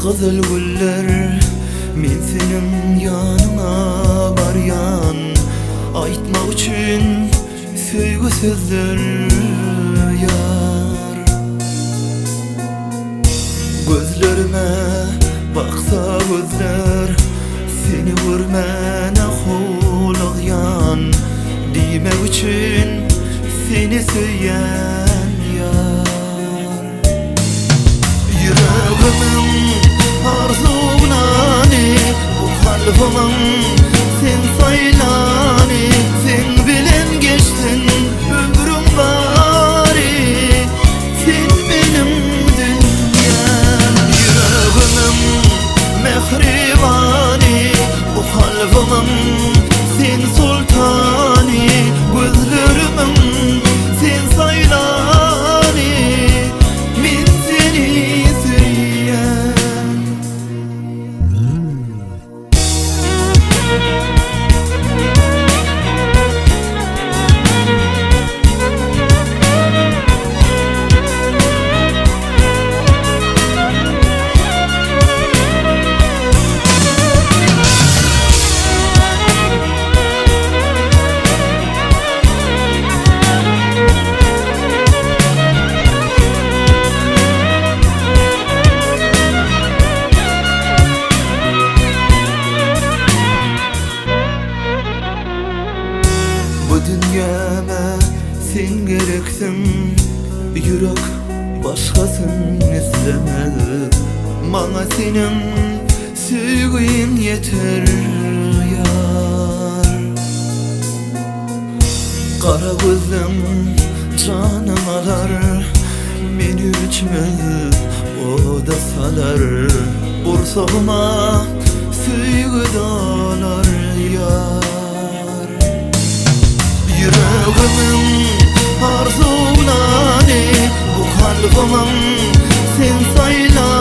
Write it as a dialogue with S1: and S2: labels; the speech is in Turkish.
S1: Kızıl güller men senin yanına baryan, aytmak üçün söýgü sözler yar. Gözlerime baksa gözler, seni görmene hulagyan, diýmek üçün seni söýen yar. Yüreğimin arzunani, bu kalbimim sen saylani, sen bilen geçtin ömrüm bari, sen benim dünyam. Yüreğimin mehribani, bu kalbimim sen sultani, gözlerimin sen saylani, min seni süýän. Bu dünyama sen gereksin, yürek başkasın istemez. Bana senin söýgüň yeter yar. Kara gözlüm canım alar, meni üçmez o da salar. Bursağıma söýgü dolar yar. Yüreğimin arzunani, bu kalbimim sen sayla.